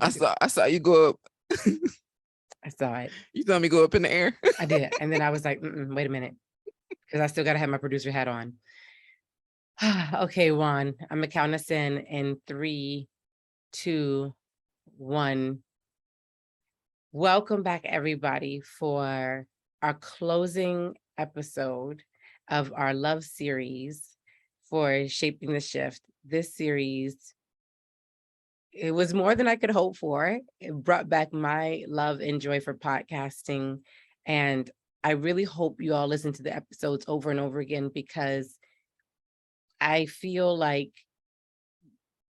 I saw you go up. I saw it. You saw me go up in the air. I did. And then I was like, wait a minute. Because I still got to have my producer hat on. Okay, Juan, I'm going to count us in 3, 2, 1. Welcome back, everybody, for our closing episode of our love series for Shaping the Shift. This series, it was more than I could hope for. It brought back my love and joy for podcasting. And I really hope you all listen to the episodes over and over again, because I feel like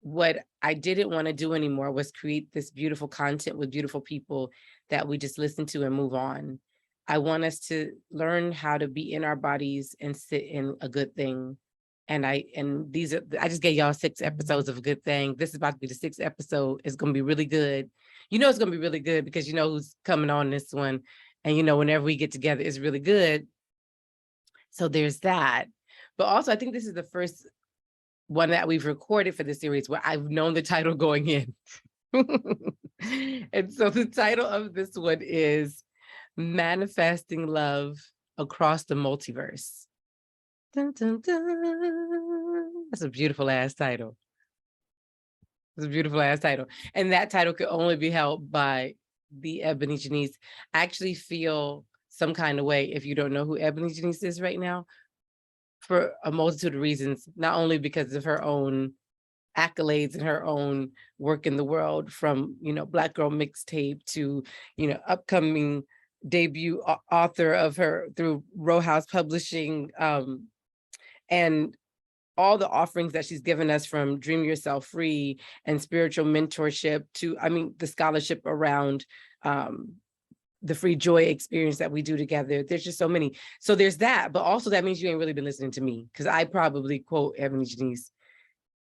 what I didn't want to do anymore was create this beautiful content with beautiful people that we just listen to and move on. I want us to learn how to be in our bodies and sit in a good thing. And I just gave y'all 6 episodes of a good thing. This is about to be the 6th episode. It's going to be really good. You know, it's going to be really good because you know who's coming on this one. And, you know, whenever we get together, it's really good. So there's that. But also, I think this is the first one that we've recorded for the series where I've known the title going in. And so the title of this one is Manifesting Love Across the Multiverse. Dun, dun, dun. That's a beautiful ass title. It's a beautiful ass title. And that title could only be held by the Ebony Janice. I actually feel some kind of way if you don't know who Ebony Janice is right now, for a multitude of reasons, not only because of her own accolades and her own work in the world, from, you know, Black Girl Mixtape to, you know, upcoming debut author of her through Row House Publishing, and all the offerings that she's given us, from Dream Yourself Free and spiritual mentorship to, I mean, the scholarship around the free joy experience that we do together. There's just so many. So there's that, but also that means you ain't really been listening to me, because I probably quote Ebony Janice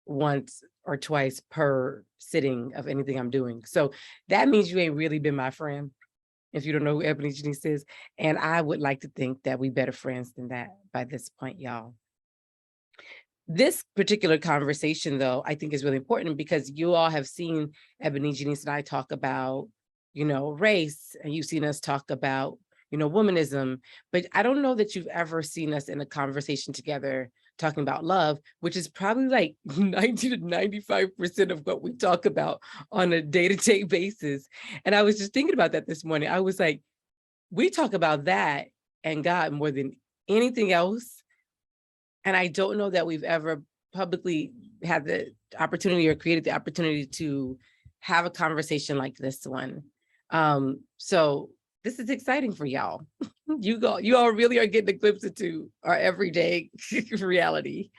once or twice per sitting of anything I'm doing. So that means you ain't really been my friend if you don't know who Ebony Janice is. And I would like to think that we better friends than that by this point, y'all. This particular conversation, though, I think is really important because you all have seen Ebony Janice and I talk about, you know, race, and you've seen us talk about, you know, womanism, but I don't know that you've ever seen us in a conversation together talking about love, which is probably like 90 to 95% of what we talk about on a day-to-day basis. And I was just thinking about that this morning. I was like, we talk about that and God more than anything else. And I don't know that we've ever publicly had the opportunity or created the opportunity to have a conversation like this one. So this is exciting for y'all. You all really are getting a glimpse into our everyday reality.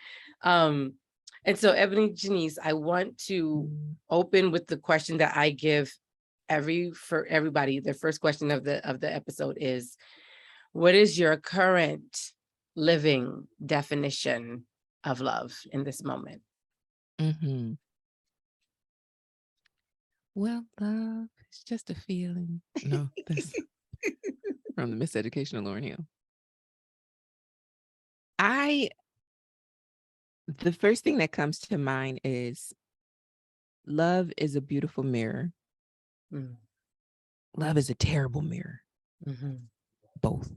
And so Ebony Janice, I want to open with the question that I give for everybody. The first question of the episode is, what is your current living definition of love in this moment? Mm-hmm. Well, love is just a feeling. No, that's from the Miseducation of Lauryn Hill. The first thing that comes to mind is love is a beautiful mirror. Mm. Love is a terrible mirror. Mm-hmm. Both.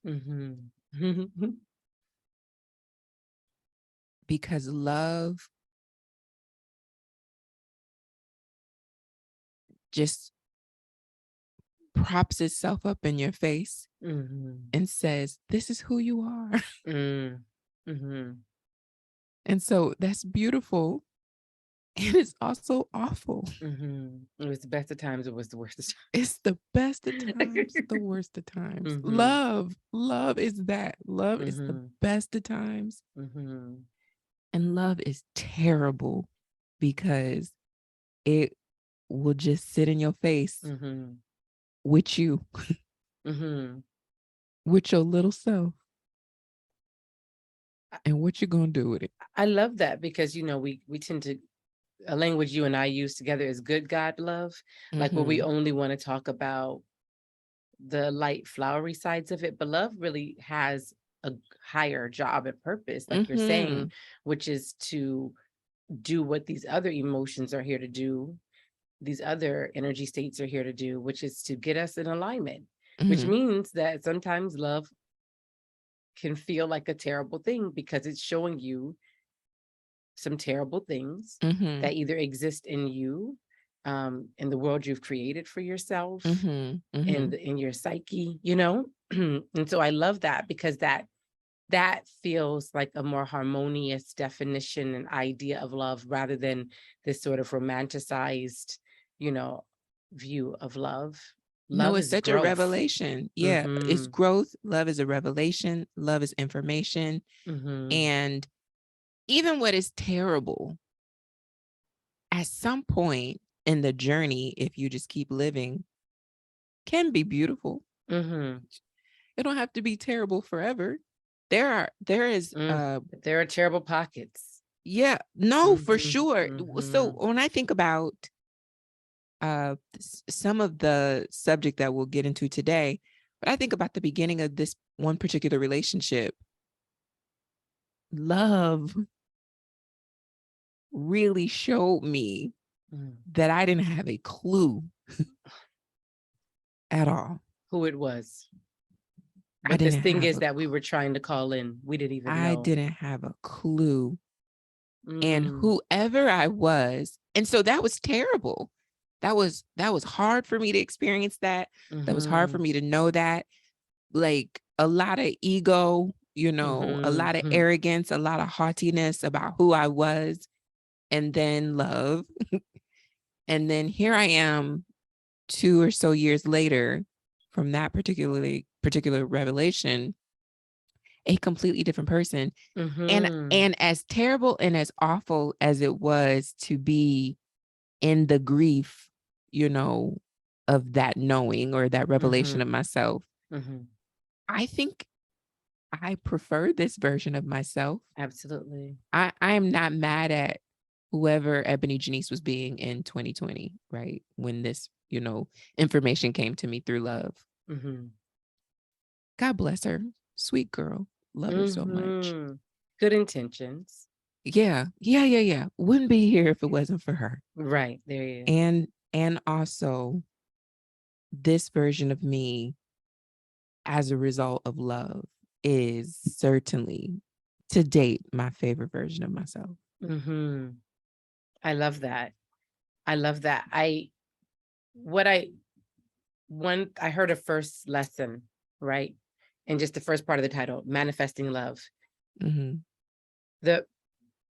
Mm-hmm. Because love just props itself up in your face and says, this is who you are. Mm-hmm. And so that's beautiful. And it's also awful. It was the best of times. It was the worst of times. It's the best of times, the worst of times. Love is that. Love is the best of times. And love is terrible because it will just sit in your face with you, with your little self. And what you gonna do with it? I love that because, you know, we tend to, a language you and I use together is good God love, like where we only want to talk about the light flowery sides of it, but love really has a higher job and purpose, like you're saying, which is to do what these other emotions are here to do, these other energy states are here to do, which is to get us in alignment, Mm-hmm. which means that sometimes love can feel like a terrible thing because it's showing you some terrible things Mm-hmm. that either exist in you, in the world you've created for yourself, Mm-hmm. Mm-hmm. in your psyche, you know? And so I love that because that feels like a more harmonious definition and idea of love rather than this sort of romanticized, you know, view of love. No, Love it's is such a growth. revelation. Yeah, it's Mm-hmm. growth. Love is a revelation. Love is information. Mm-hmm. And even what is terrible, at some point in the journey, if you just keep living, can be beautiful. Mm-hmm. It don't have to be terrible forever. There are terrible pockets. Yeah, no, for Mm-hmm. sure. So Mm-hmm. when I think about some of the subject that we'll get into today, but I think about the beginning of this one particular relationship, love really showed me that I didn't have a clue at all who it was. I What this didn't thing have is that we were trying to call in. We didn't even know. I didn't have a clue. And whoever I was, and so that was terrible. That was hard for me to experience that. That was hard for me to know that. Like a lot of ego, you know, a lot of arrogance, a lot of haughtiness about who I was, and then love. And then here I am 2 or so years later from that particular revelation, a completely different person. And as terrible and as awful as it was to be in the grief, you know, of that knowing or that revelation of myself, I think I prefer this version of myself. Absolutely. I am not mad at whoever Ebony Janice was being in 2020, right? When this, you know, information came to me through love. God bless her. Sweet girl. Love her so much. Good intentions. Yeah. Wouldn't be here if it wasn't for her. Right. There you go. And also this version of me as a result of love is certainly to date my favorite version of myself. I love that. I love that. I heard a first lesson, right? And just the first part of the title, Manifesting Love.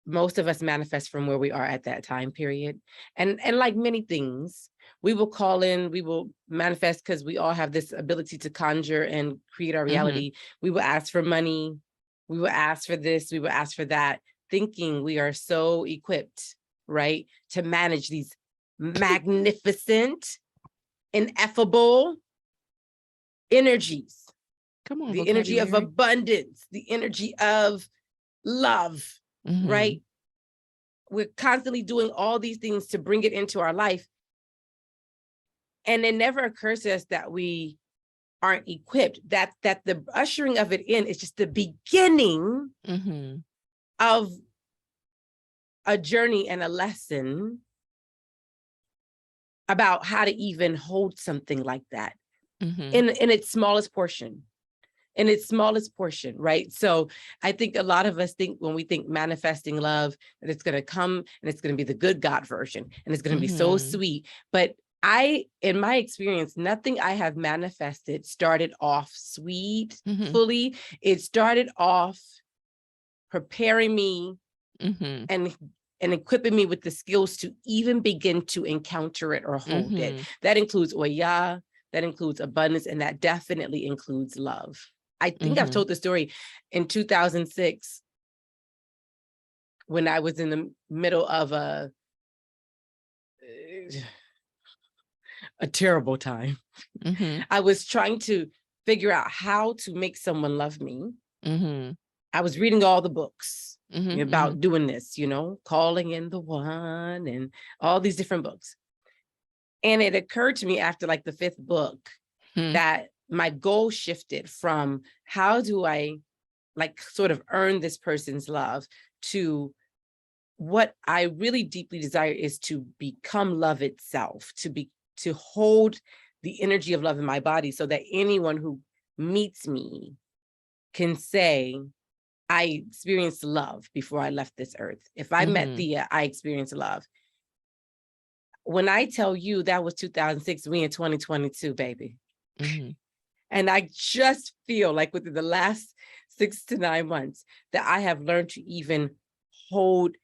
Most of us manifest from where we are at that time period. And like many things, we will call in, we will manifest because we all have this ability to conjure and create our reality. We will ask for money. We will ask for this. We will ask for that, thinking we are so equipped, right, to manage these magnificent, ineffable energies. Come on, the energy of abundance, the energy of love, right? We're constantly doing all these things to bring it into our life. And it never occurs to us that we aren't equipped, that the ushering of it in is just the beginning of a journey and a lesson about how to even hold something like that in its smallest portion. In its smallest portion, right? So I think a lot of us think when we think manifesting love, that it's going to come and it's going to be the good God version and it's going to be so sweet. But in my experience, nothing I have manifested started off sweet, fully. It started off preparing me and equipping me with the skills to even begin to encounter it or hold it. That includes Oya, that includes abundance, and that definitely includes love. I think I've told the story in 2006 when I was in the middle of a terrible time. I was trying to figure out how to make someone love me. I was reading all the books about doing this, you know, calling in the one and all these different books. And it occurred to me after like the 5th book that my goal shifted from how do I like sort of earn this person's love to what I really deeply desire is to become love itself, to hold the energy of love in my body so that anyone who meets me can say, I experienced love before I left this earth. If I met Thea, I experienced love. When I tell you that was 2006, we in 2022, baby. And I just feel like within the last 6 to 9 months that I have learned to even hold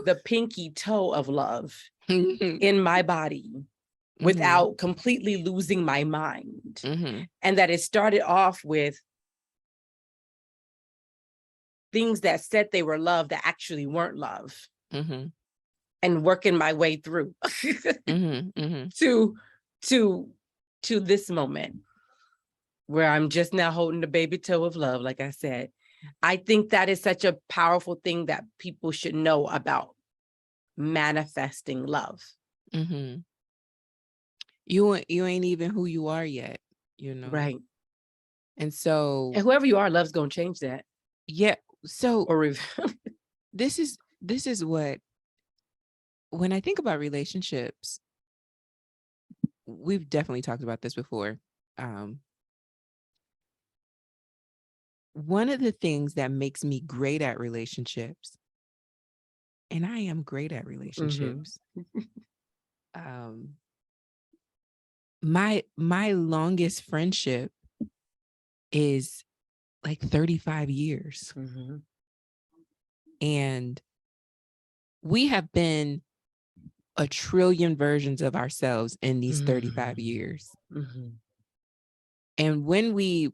the pinky toe of love in my body without completely losing my mind. And that it started off with things that said they were love that actually weren't love. And working my way through to this moment where I'm just now holding the baby toe of love, like I said. I think that is such a powerful thing that people should know about manifesting love. You ain't even who you are yet, you know? Right. And so... And whoever you are, love's going to change that. Yeah. So or this is what, when I think about relationships, we've definitely talked about this before. One of the things that makes me great at relationships, and I am great at relationships, my longest friendship is like 35 years. And we have been a trillion versions of ourselves in these 35 years. And when we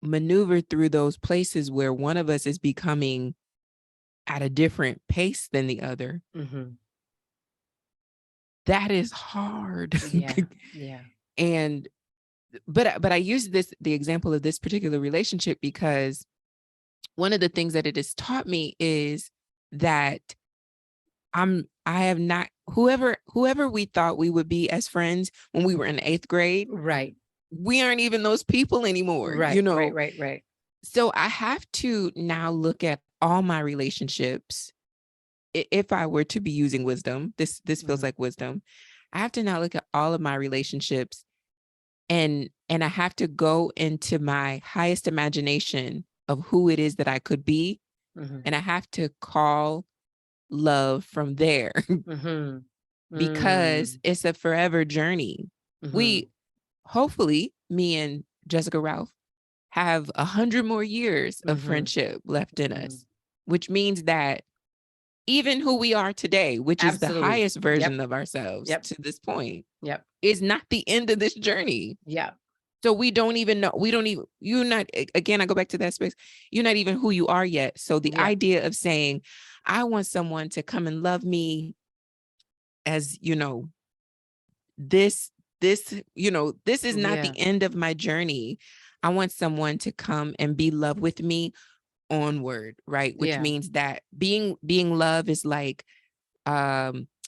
maneuver through those places where one of us is becoming at a different pace than the other, that is hard. Yeah. And but I use the example of this particular relationship because one of the things that it has taught me is that I have not, whoever we thought we would be as friends when we were in 8th grade, right, we aren't even those people anymore. Right, you know, right. So I have to now look at all my relationships. If I were to be using wisdom, this feels like wisdom. I have to now look at all of my relationships, and I have to go into my highest imagination of who it is that I could be, and I have to call love from there because it's a forever journey. We hopefully, me and Jessica Ralph, have 100 more years of friendship left in us, which means that even who we are today, which is the highest version of ourselves to this point, is not the end of this journey. So we don't even know, you're not, again, I go back to that space, you're not even who you are yet. So the idea of saying, I want someone to come and love me as, you know, this is not the end of my journey. I want someone to come and be love with me onward, right? Which means that being love is like,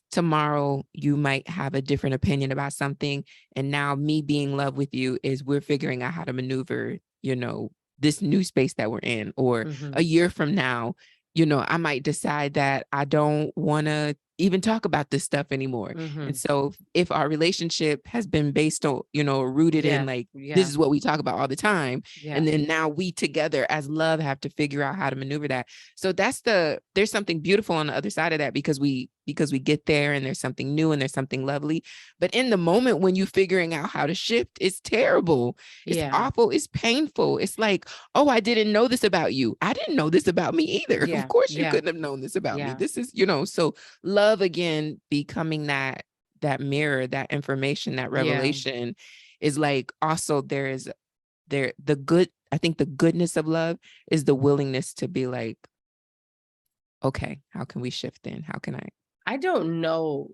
tomorrow you might have a different opinion about something, and now me being love with you is we're figuring out how to maneuver, you know, this new space that we're in. Or a year from now, you know, I might decide that I don't want to even talk about this stuff anymore. And so if our relationship has been based on, you know, rooted in like, this is what we talk about all the time. And then now we together as love have to figure out how to maneuver that. So there's something beautiful on the other side of that, because we get there and there's something new and there's something lovely. But in the moment when you're figuring out how to shift, it's terrible. It's awful. It's painful. It's like, oh, I didn't know this about you. I didn't know this about me either. Of course you couldn't have known this about me. This is, you know, so love again, becoming that mirror, that information, that revelation is like, also the good, I think the goodness of love is the willingness to be like, okay, how can we shift then? How can I don't know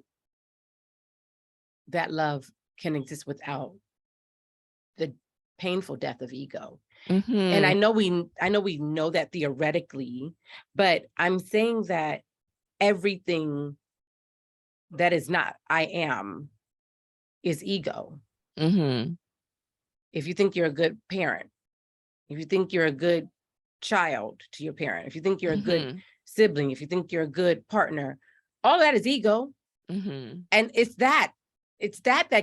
that love can exist without the painful death of ego. And I know we know that theoretically, but I'm saying that everything that is not I am is ego. If you think you're a good parent, if you think you're a good child to your parent, if you think you're a good sibling, if you think you're a good partner, all that is ego. And it's that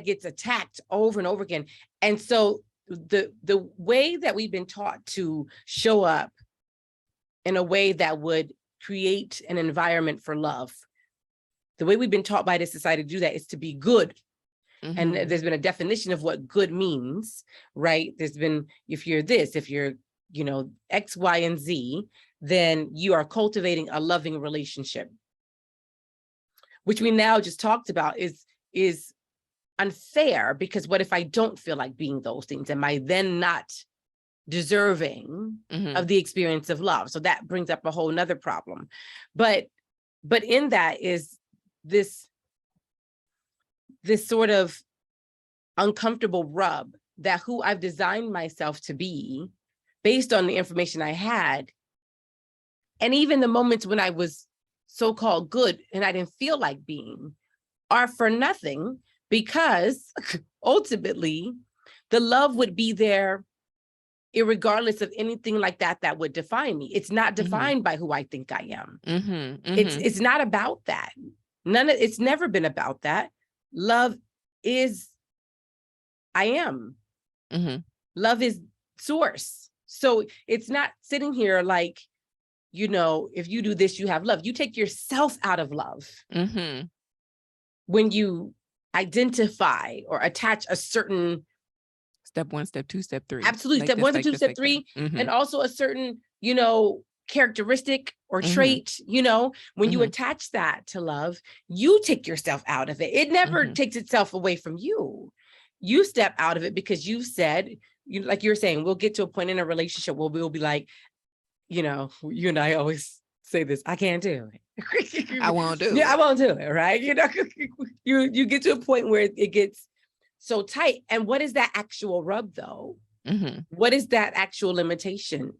gets attacked over and over again. And so the way that we've been taught to show up in a way that would create an environment for love, the way we've been taught by this society to do that is to be good. And there's been a definition of what good means, right? There's been, if you're this, if you're, you know, X, Y, and Z, then you are cultivating a loving relationship, which we now just talked about is unfair, because what if I don't feel like being those things? Am I then not deserving of the experience of love? So that brings up a whole nother problem. But in that is this sort of uncomfortable rub that who I've designed myself to be based on the information I had, and even the moments when I was so-called good and I didn't feel like being, are for nothing, because ultimately the love would be there irregardless of anything like that would define me. It's not defined by who I think I am. It's not about that. It's never been about that. Love is I am. Love is source. So it's not sitting here like, you know, if you do this, you have love. You take yourself out of love when you identify or attach a certain step 1, step 2, step 3. Absolutely. Step 1, step 2, step 3, and also a certain, you know, characteristic or trait, you know, when you attach that to love, you take yourself out of it. It never takes itself away from you. You step out of it because you said, you like you're saying, we'll get to a point in a relationship where we'll be like, you know, you and I always say this, I can't do it. I won't do it. Yeah, I won't do it, right? You know, you get to a point where it gets so tight. And what is that actual rub though? What is that actual limitation?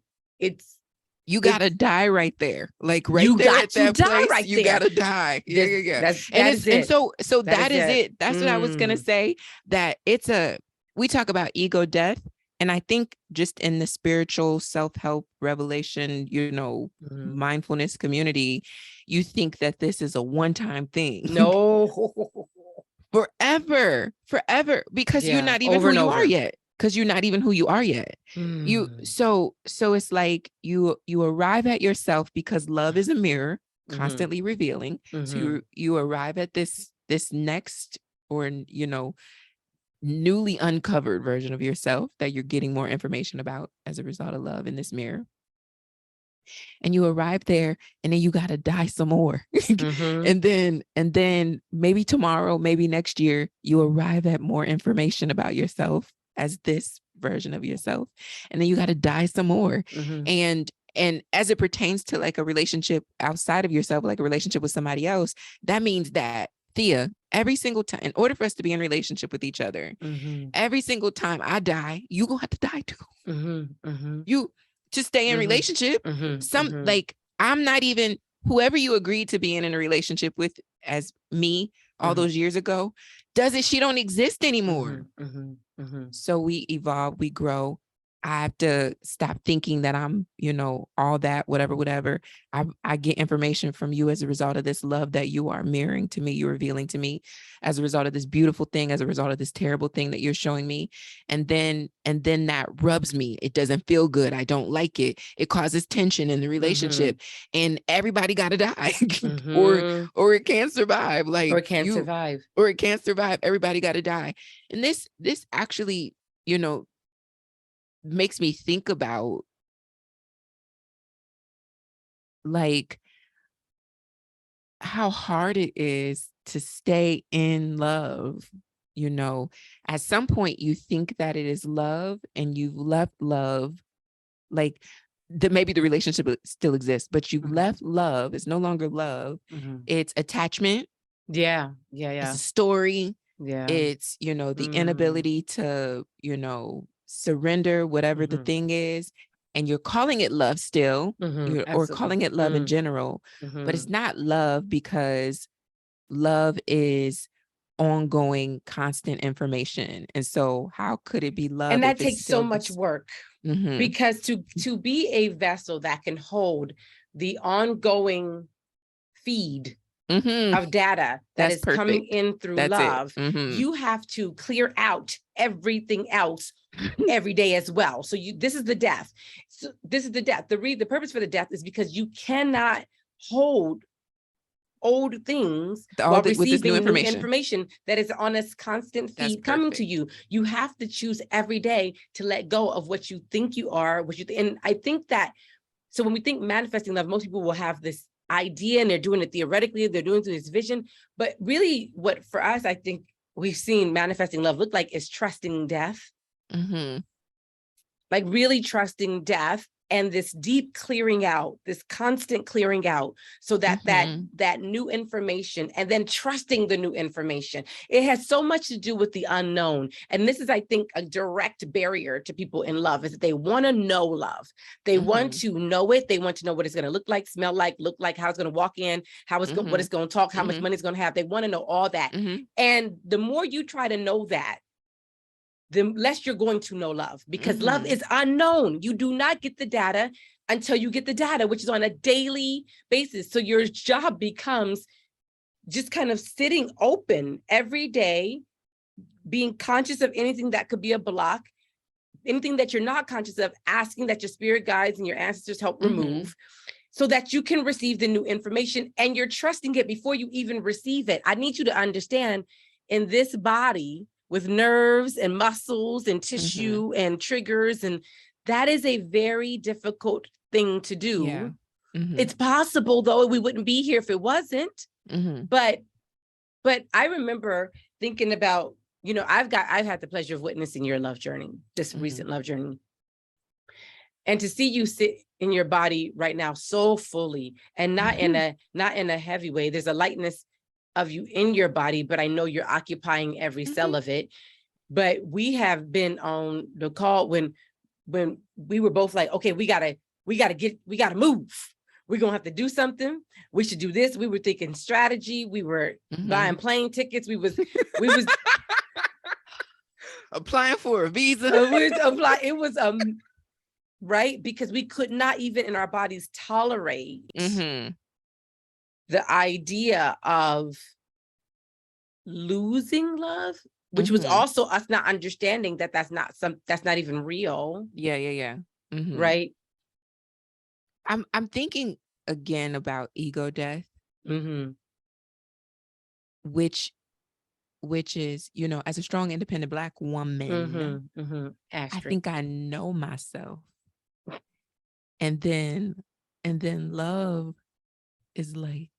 You gotta die right there, like right you there at that place. Right you gotta die. Yeah. And so that is it. That's what I was gonna say. That we talk about ego death, and I think just in the spiritual self-help revelation, you know, mindfulness community, you think that this is a one-time thing. No, forever, because you're not even who you are yet. Because you're not even who you are yet. So it's like you arrive at yourself because love is a mirror, constantly revealing. So you arrive at this next, or you know, newly uncovered version of yourself that you're getting more information about as a result of love in this mirror. And you arrive there, and then you got to die some more. And then maybe tomorrow, maybe next year, you arrive at more information about yourself as this version of yourself. And then you got to die some more. And as it pertains to like a relationship outside of yourself, like a relationship with somebody else, that means that, Thea, every single time, in order for us to be in relationship with each other, every single time I die, you gonna have to die too. You to stay in relationship. Like, I'm not even whoever you agreed to be in a relationship with as me all those years ago, she don't exist anymore. So we evolve, we grow. I have to stop thinking that I'm, you know, all that, whatever. I get information from you as a result of this love that you are mirroring to me, you're revealing to me, as a result of this beautiful thing, as a result of this terrible thing that you're showing me. And then that rubs me. It doesn't feel good. I don't like it. It causes tension in the relationship, and everybody got to die or it can't survive. Like, or it can't survive. Everybody got to die. And this actually, you know, makes me think about like how hard it is to stay in love. You know, at some point you think that it is love and you've left love, like maybe the relationship still exists, but you've left love. It's no longer love. It's attachment. Yeah. It's a story. Yeah. It's, you know, the inability to, you know, surrender whatever the thing is, and you're calling it love still, or calling it love in general, but it's not love, because love is ongoing, constant information. And so how could it be love? And that takes so much work, because to be a vessel that can hold the ongoing feed Mm-hmm. of data that That's is coming perfect. in through That's love, it. Mm-hmm. you have to clear out everything else every day as well. So this is the death. So this is the death. The purpose for the death is because you cannot hold old things while with this receiving new new information. information that is on a constant feed coming to you. You have to choose every day to let go of what you think you are, and I think that, so when we think manifesting love, most people will have this idea and they're doing it theoretically, they're doing it through this vision, but really what for us, I think we've seen manifesting love look like is trusting death. Mm-hmm. Like really trusting death and this deep clearing out, this constant clearing out, so that that new information, and then trusting the new information. It has so much to do with the unknown. And this is, I think, a direct barrier to people in love, is that they want to know love. They want to know it. They want to know what it's going to look like, smell like, look like, how it's going to walk in, how it's what it's going to talk, how much money it's going to have. They want to know all that. And the more you try to know that, the less you're going to know love, because love is unknown. You do not get the data until you get the data, which is on a daily basis. So your job becomes just kind of sitting open every day, being conscious of anything that could be a block, anything that you're not conscious of, asking that your spirit guides and your ancestors help remove, so that you can receive the new information, and you're trusting it before you even receive it. I need you to understand, in this body, with nerves and muscles and tissue and triggers, and that is a very difficult thing to do. Yeah. It's possible, though, we wouldn't be here if it wasn't. But I remember thinking about, you know, I've had the pleasure of witnessing your love journey, this recent love journey. And to see you sit in your body right now so fully, and not in a heavy way. There's a lightness of you in your body, but I know you're occupying every cell of it. But we have been on the call when we were both like, okay, we gotta move. We're gonna have to do something. We should do this. We were thinking strategy. We were buying plane tickets. We was applying for a visa. It was right, because we could not even in our bodies tolerate the idea of losing love, which was also us not understanding that that's not even real. Yeah. Right. I'm thinking again about ego death, which is, you know, as a strong, independent Black woman, I think I know myself. And then love is like,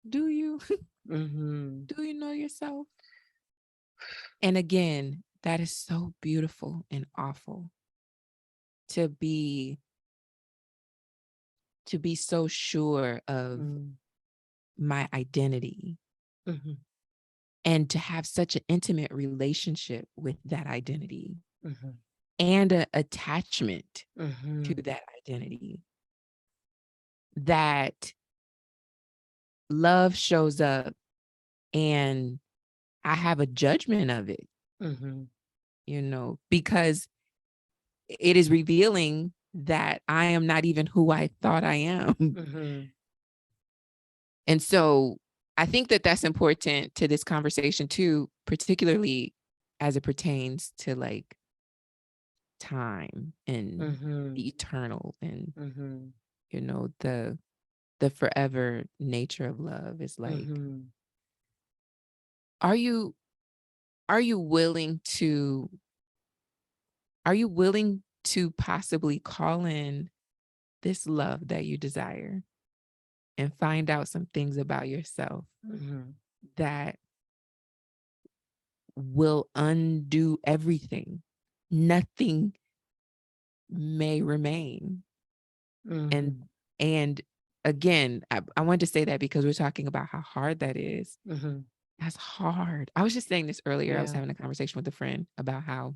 do you? Do you know yourself? And again, that is so beautiful and awful to be so sure of my identity, and to have such an intimate relationship with that identity, and an attachment to that identity, that love shows up and I have a judgment of it, you know, because it is revealing that I am not even who I thought I am. And so I think that that's important to this conversation too, particularly as it pertains to like time and the eternal, and you know, the forever nature of love is like, are you willing to possibly call in this love that you desire and find out some things about yourself that will undo everything? Nothing may remain. And again, I wanted to say that because we're talking about how hard that is. That's hard. I was just saying this earlier. I was having a conversation with a friend about how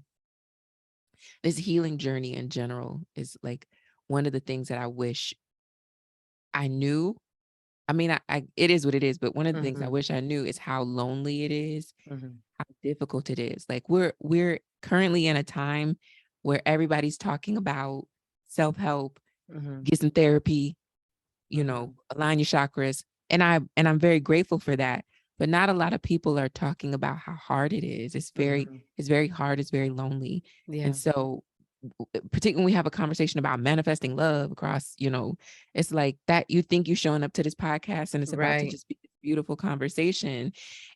this healing journey in general is like one of the things that I wish I knew. I mean, it is what it is, but one of the things I wish I knew is how lonely it is, how difficult it is. Like we're currently in a time where everybody's talking about self-help, get some therapy, you know, align your chakras. And I'm very grateful for that. But not a lot of people are talking about how hard it is. It's very hard. It's very lonely. Yeah. And so particularly when we have a conversation about manifesting love across, you know, it's like that you think you're showing up to this podcast and it's about to just be a beautiful conversation.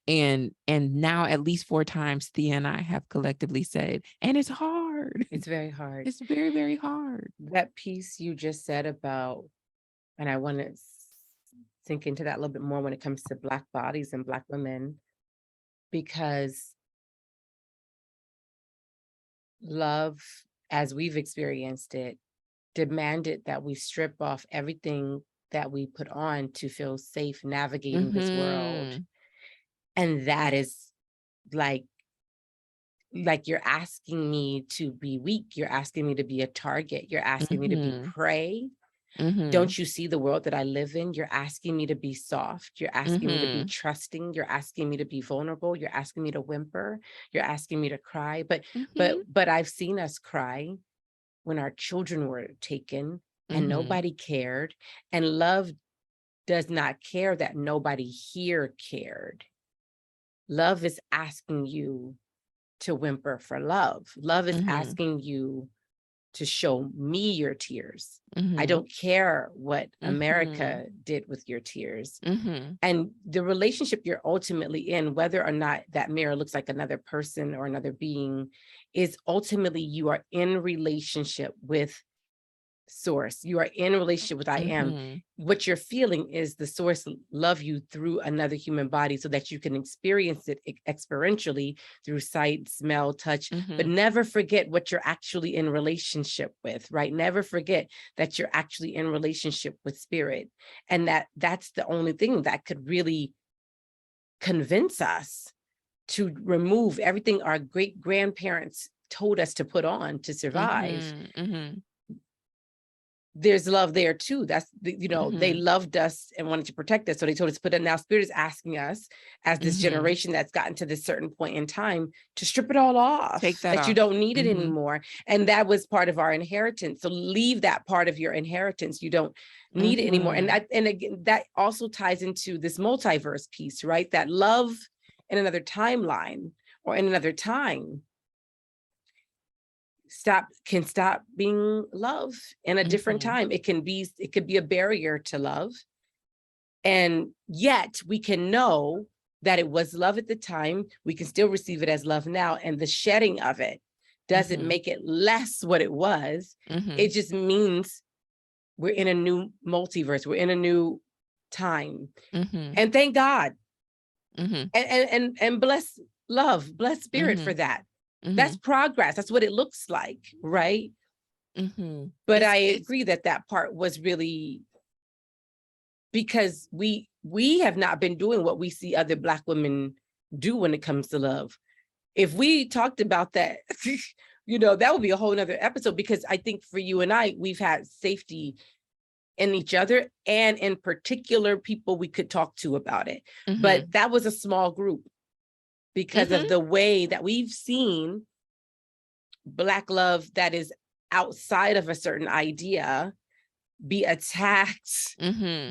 And now at least 4 times Thea and I have collectively said, and it's hard. It's very hard. It's very, very hard. That piece you just said about, and I want to sink into that a little bit more when it comes to Black bodies and Black women, because love, as we've experienced it, demanded that we strip off everything that we put on to feel safe navigating this world. And that is like you're asking me to be weak. You're asking me to be a target. You're asking me to be prey. Don't you see the world that I live in? You're asking me to be soft. You're asking me to be trusting. You're asking me to be vulnerable. You're asking me to whimper. You're asking me to cry. But I've seen us cry when our children were taken and nobody cared. And love does not care that nobody here cared. Love is asking you to whimper for love. Love is asking you to show me your tears. I don't care what America did with your tears. And the relationship you're ultimately in, whether or not that mirror looks like another person or another being, is ultimately you are in relationship with source. You are in a relationship with I am. What you're feeling is the source love you through another human body so that you can experience it experientially through sight, smell, touch, but never forget what you're actually in relationship with, right? Never forget that you're actually in relationship with spirit. And that's the only thing that could really convince us to remove everything our great grandparents told us to put on to survive. There's love there too. That's, you know, they loved us and wanted to protect us. So they told us to put it. Now Spirit is asking us as this generation that's gotten to this certain point in time to strip it all off. Take that off. You don't need it anymore. And that was part of our inheritance. So leave that part of your inheritance. You don't need it anymore. And again, that also ties into this multiverse piece, right? That love in another timeline or in another time can stop being love in a different time. It could be a barrier to love. And yet we can know that it was love at the time. We can still receive it as love now. And the shedding of it doesn't make it less what it was. It just means we're in a new multiverse. We're in a new time. And thank God. And bless love, bless spirit for that. That's progress. That's what it looks like, right? But I agree that part was really because we have not been doing what we see other Black women do when it comes to love. If we talked about that, you know, that would be a whole nother episode, because I think for you and I, we've had safety in each other and in particular people we could talk to about it. But that was a small group. Because of the way that we've seen Black love that is outside of a certain idea be attacked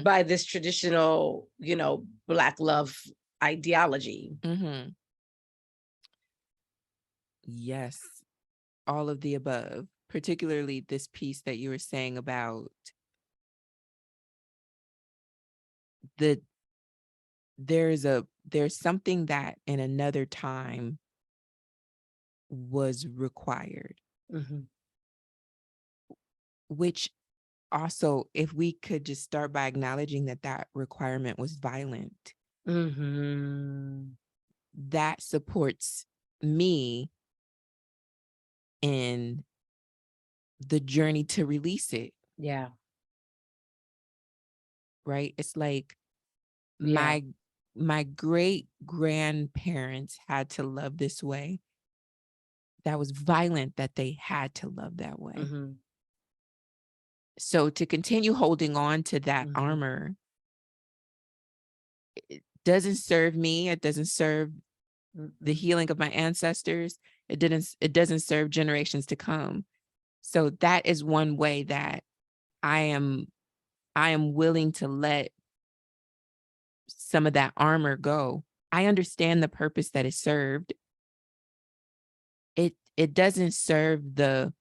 by this traditional, you know, Black love ideology. Yes, all of the above, particularly this piece that you were saying about there's something that in another time was required, which also, if we could just start by acknowledging that requirement was violent, that supports me in the journey to release it. Yeah. Right? It's like my great grandparents had to love this way. That was violent that they had to love that way. So to continue holding on to that armor, it doesn't serve me. It doesn't serve the healing of my ancestors. It doesn't serve generations to come. So that is one way that I am I am willing to let some of that armor go. I understand the purpose that is served. It doesn't serve the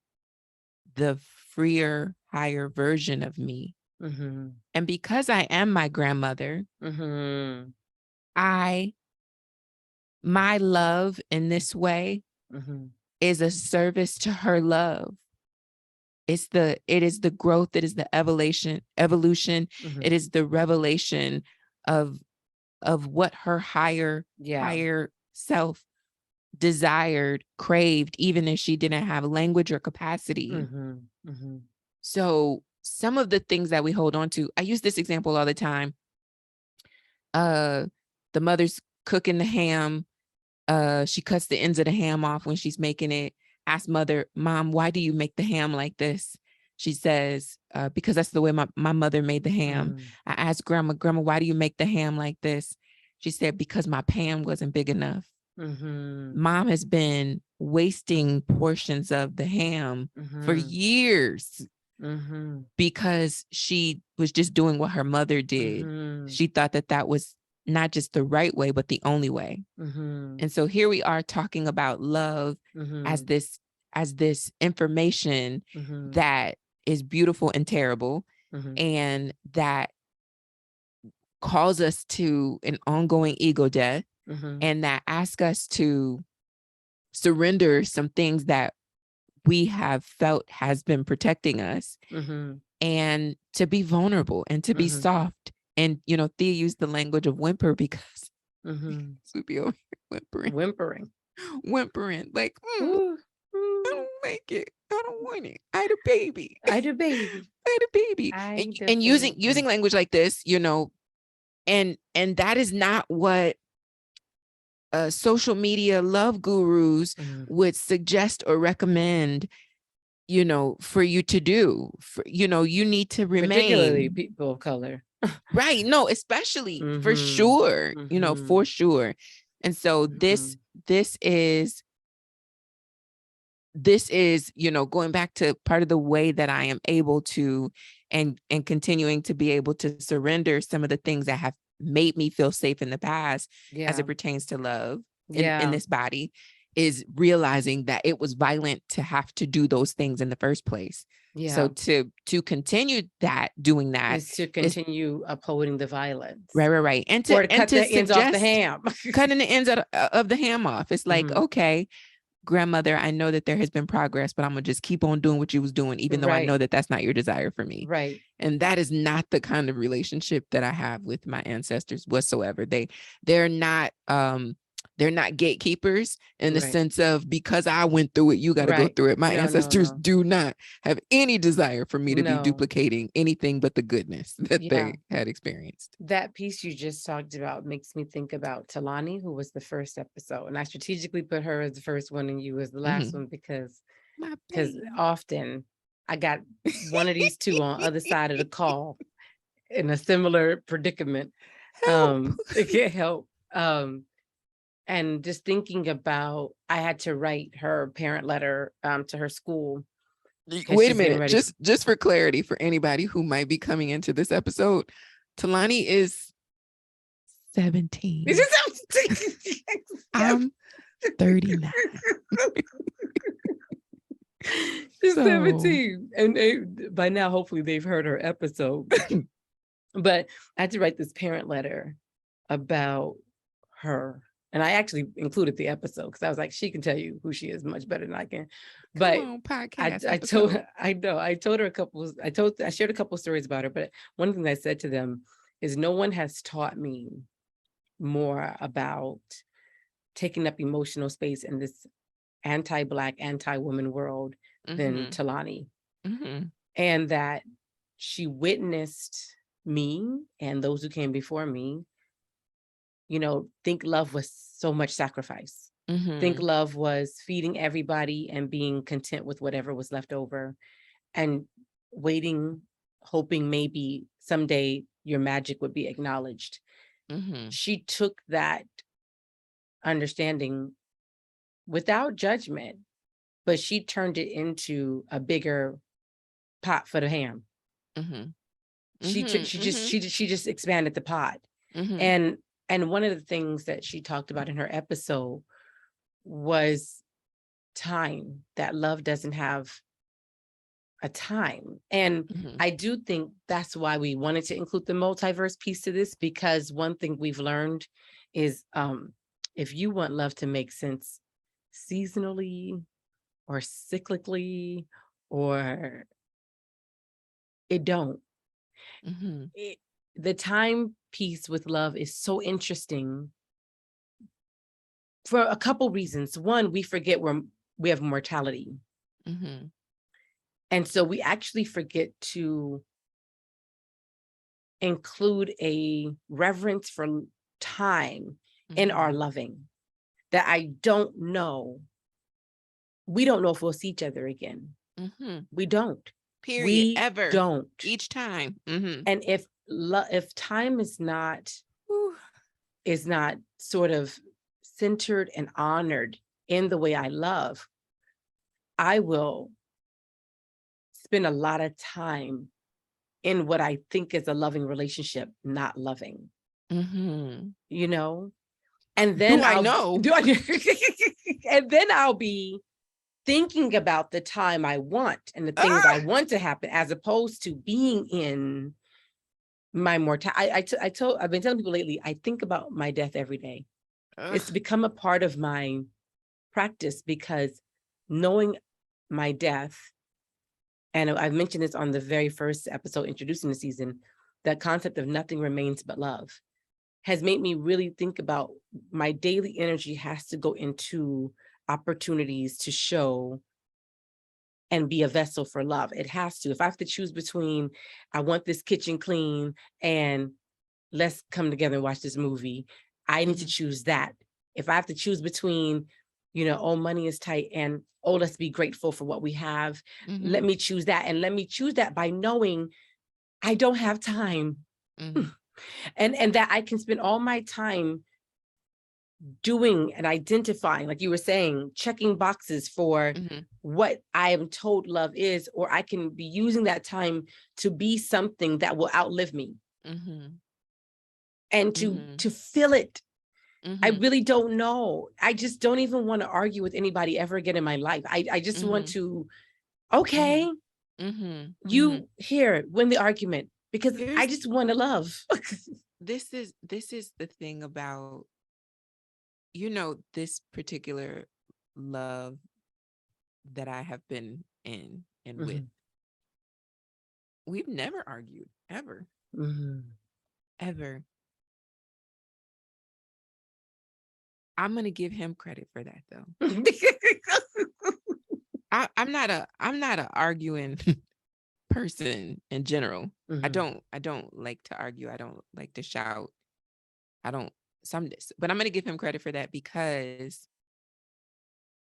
freer, higher version of me. And because I am my grandmother, my love in this way is a service to her love. It is the growth, it is the evolution, it is the revelation of what her higher self desired, craved, even if she didn't have language or capacity. So some of the things that we hold on to, I use this example all the time. The mother's cooking the ham. She cuts the ends of the ham off when she's making it. Ask mother, Mom, why do you make the ham like this? She says, because that's the way my mother made the ham. I asked Grandma, why do you make the ham like this? She said, because my pan wasn't big enough. Mom has been wasting portions of the ham for years because she was just doing what her mother did. She thought that was not just the right way, but the only way. And so here we are talking about love as this information that is beautiful and terrible, and that calls us to an ongoing ego death, and that asks us to surrender some things that we have felt has been protecting us, and to be vulnerable and to be soft. And, Thea used the language of whimper because we'd be over here whimpering like, I don't like it. I don't want it. I had a baby. And using language like this, and that is not what social media love gurus would suggest or recommend, for you to do. You need to remain, particularly people of color. Right. No, especially for sure, for sure. And so this is, going back to part of the way that I am able to and continuing to be able to surrender some of the things that have made me feel safe in the past as it pertains to love in this body, is realizing that it was violent to have to do those things in the first place. So to continue doing that is to continue upholding the violence. Right. And to cut the ends off the ham. Cutting the ends of the ham off. It's like, okay, grandmother, I know that there has been progress, but I'm gonna just keep on doing what you was doing, even though I know that that's not your desire for me. Right. And that is not the kind of relationship that I have with my ancestors whatsoever. They're not gatekeepers in the sense of, because I went through it, you got to go through it. My ancestors do not have any desire for me to be duplicating anything but the goodness that they had experienced. That piece you just talked about makes me think about Talani, who was the first episode. And I strategically put her as the first one and you as the last one because often I got one of these two on other side of the call in a similar predicament. It can't help. And just thinking about, I had to write her parent letter to her school. Wait a minute, just for clarity for anybody who might be coming into this episode, Talani is 17. I'm 39. She's 17. And by now, hopefully they've heard her episode. But I had to write this parent letter about her. And I actually included the episode because I was like, she can tell you who she is much better than I can. But I told her I shared a couple of stories about her. But one thing I said to them is, no one has taught me more about taking up emotional space in this anti-Black, anti-woman world than Talani. And that she witnessed me and those who came before me, think love was so much sacrifice. Think love was feeding everybody and being content with whatever was left over and waiting, hoping maybe someday your magic would be acknowledged. She took that understanding without judgment, but she turned it into a bigger pot for the ham. She just expanded the pot. And one of the things that she talked about in her episode was time, that love doesn't have a time. And I do think that's why we wanted to include the multiverse piece to this, because one thing we've learned is if you want love to make sense seasonally or cyclically, or it don't. The time piece with love is so interesting for a couple reasons. One, we forget we have mortality. And so we actually forget to include a reverence for time in our loving, that I don't know. We don't know if we'll see each other again. We don't. Period. We ever. Don't. Each time. And if time is not sort of centered and honored in the way I love, I will spend a lot of time in what I think is a loving relationship, not loving. You know? And then and then I'll be thinking about the time I want and the things I want to happen, as opposed to being in my mortality. I've been telling people lately, I think about my death every day. It's become a part of my practice, because knowing my death, and I've mentioned this on the very first episode introducing the season, that concept of nothing remains but love, has made me really think about my daily energy has to go into opportunities to show and be a vessel for love. It has to. If I have to choose between, I want this kitchen clean and let's come together and watch this movie, I need to choose that. If I have to choose between, oh, money is tight, and oh, let's be grateful for what we have, let me choose that. And let me choose that by knowing I don't have time. And that I can spend all my time doing and identifying, like you were saying, checking boxes for what I am told love is, or I can be using that time to be something that will outlive me. And to feel it. I really don't know. I just don't even want to argue with anybody ever again in my life. I just want to, okay, you here, win the argument, because I just want to love. This is the thing about, this particular love that I have been in and with. We've never argued, ever. Ever. I'm gonna give him credit for that, though. I'm not a arguing person in general. I don't like to argue. I don't like to shout. But I'm gonna give him credit for that, because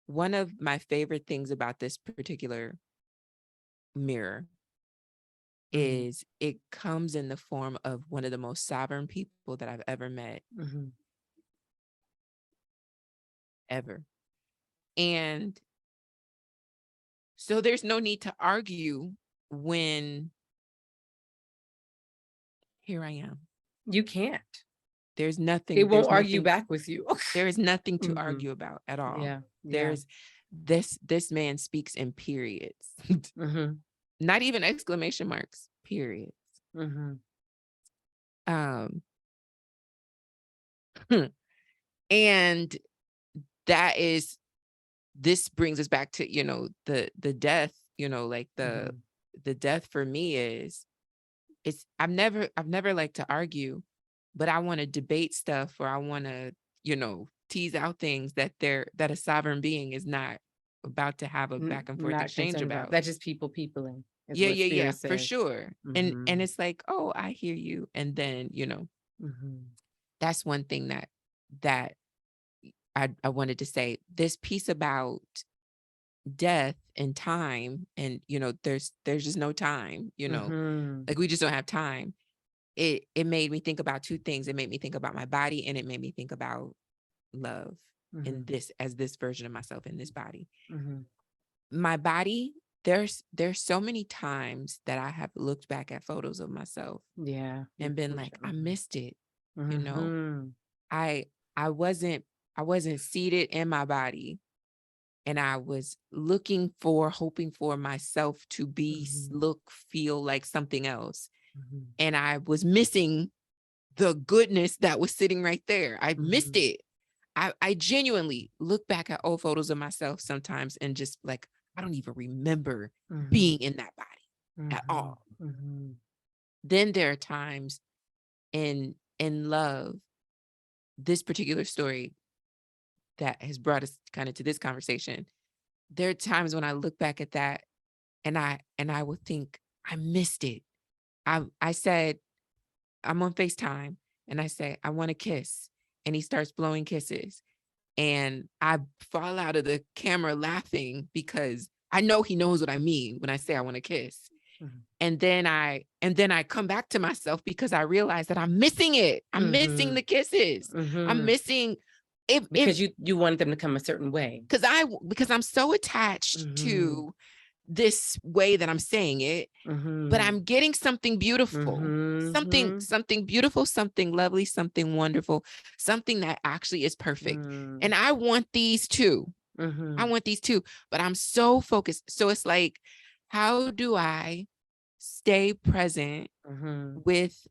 one of my favorite things about this particular mirror is it comes in the form of one of the most sovereign people that I've ever met. Ever. And so there's no need to argue when here I am. You can't. There's nothing. It won't argue back with you. There is nothing to argue about at all. Yeah. There's this man speaks in periods. Not even exclamation marks, periods. And this brings us back to, the death, like the death for me is, I've never liked to argue, but I want to debate stuff, or I want to, tease out things that a sovereign being is not about to have a back and forth exchange about. That's just peopling. Yeah, for sure. And it's like, oh, I hear you. And then, that's one thing that I wanted to say. This piece about death and time, and there's just no time, like we just don't have time. It made me think about two things. It made me think about my body, and it made me think about love in this version of myself in this body. My body, there's so many times that I have looked back at photos of myself and been like, I missed it. You know, I wasn't seated in my body, and I was hoping for myself to be, look, feel like something else. And I was missing the goodness that was sitting right there. I missed it. I genuinely look back at old photos of myself sometimes and just like, I don't even remember being in that body at all. Then there are times in love, this particular story that has brought us kind of to this conversation. There are times when I look back at that and I would think, I missed it. I said, I'm on FaceTime and I say, I want a kiss. And he starts blowing kisses. And I fall out of the camera laughing because I know he knows what I mean when I say I want a kiss. And then I come back to myself because I realize that I'm missing it. I'm missing the kisses. I'm missing it because you wanted them to come a certain way. Because I'm so attached to this way that I'm saying it, but I'm getting something beautiful, something beautiful, something lovely, something wonderful, something that actually is perfect. And I want these too. I want these too, but I'm so focused. So it's like, how do I stay present with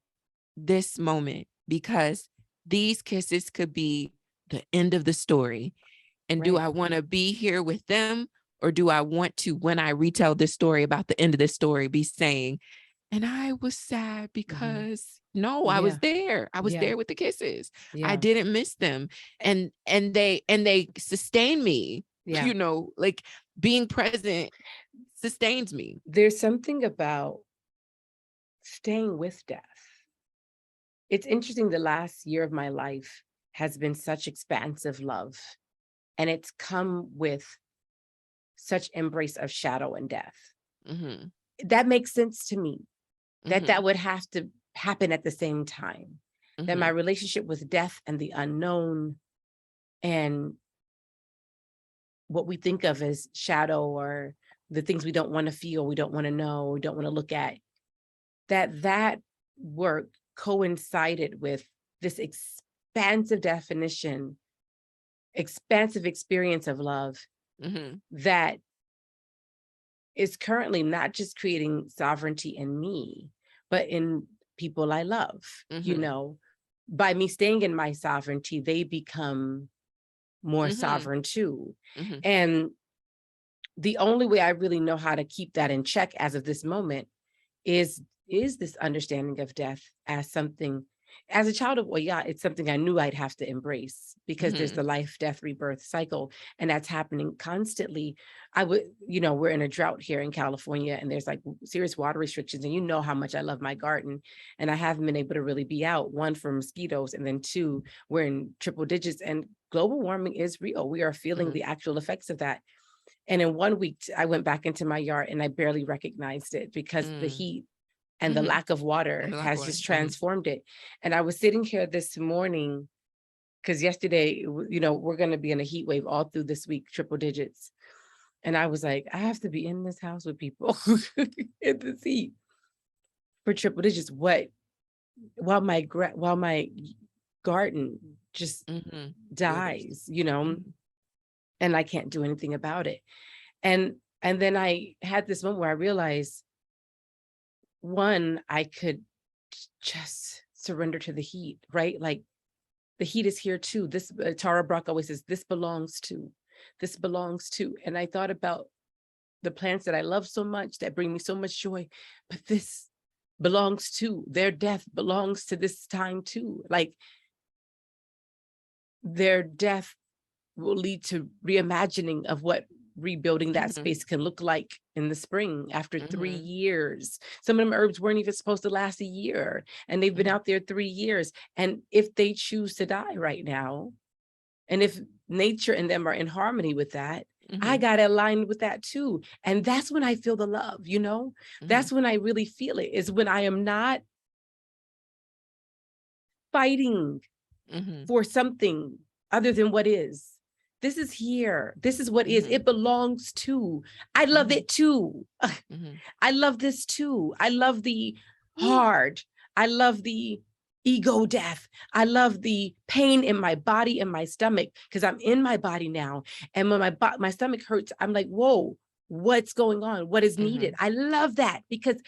this moment? Because these kisses could be the end of the story. And do I want to be here with them? Or do I want to, when I retell this story about the end of this story, be saying, and I was sad because no, I was there. I was there with the kisses. I didn't miss them. And they sustain me, you know, like being present sustains me. There's something about staying with death. It's interesting. The last year of my life has been such expansive love, and it's come with such embrace of shadow and death. That makes sense to me, that would have to happen at the same time, that my relationship with death and the unknown and what we think of as shadow, or the things we don't want to feel, we don't want to know, we don't want to look at, that work coincided with this expansive expansive experience of love that is currently not just creating sovereignty in me, but in people I love. You know, by me staying in my sovereignty, they become more sovereign too. And the only way I really know how to keep that in check as of this moment is this understanding of death as something. As a child of Oya, it's something I knew I'd have to embrace, because there's the life, death, rebirth cycle, and that's happening constantly. We're in a drought here in California, and there's like serious water restrictions, and you know how much I love my garden, and I haven't been able to really be out, one, for mosquitoes, and then two, we're in triple digits, and global warming is real. We are feeling the actual effects of that. And in 1 week, I went back into my yard and I barely recognized it, because the heat and the lack of water has just transformed it. And I was sitting here this morning, because yesterday, we're going to be in a heat wave all through this week, triple digits. And I was like, I have to be in this house with people in this heat for triple digits. While my garden just dies, and I can't do anything about it. And then I had this moment where I realized, one, I could just surrender to the heat, right? Like, the heat is here too. This, Tara Brach always says, this belongs to. And I thought about the plants that I love so much, that bring me so much joy, but this belongs to, their death belongs to this time too. Like, their death will lead to reimagining of what rebuilding that space can look like in the spring after 3 years. Some of them herbs weren't even supposed to last a year, and they've been out there 3 years. And if they choose to die right now, and if nature and them are in harmony with that, I got to align with that too. And that's when I feel the love, that's when I really feel it, is when I am not fighting for something other than what is. This is here. This is what is. It belongs to. I love it too. I love this too. I love the hard. I love the ego death. I love the pain in my body and my stomach, because I'm in my body now. And when my stomach hurts, I'm like, whoa, what's going on? What is needed? I love that, because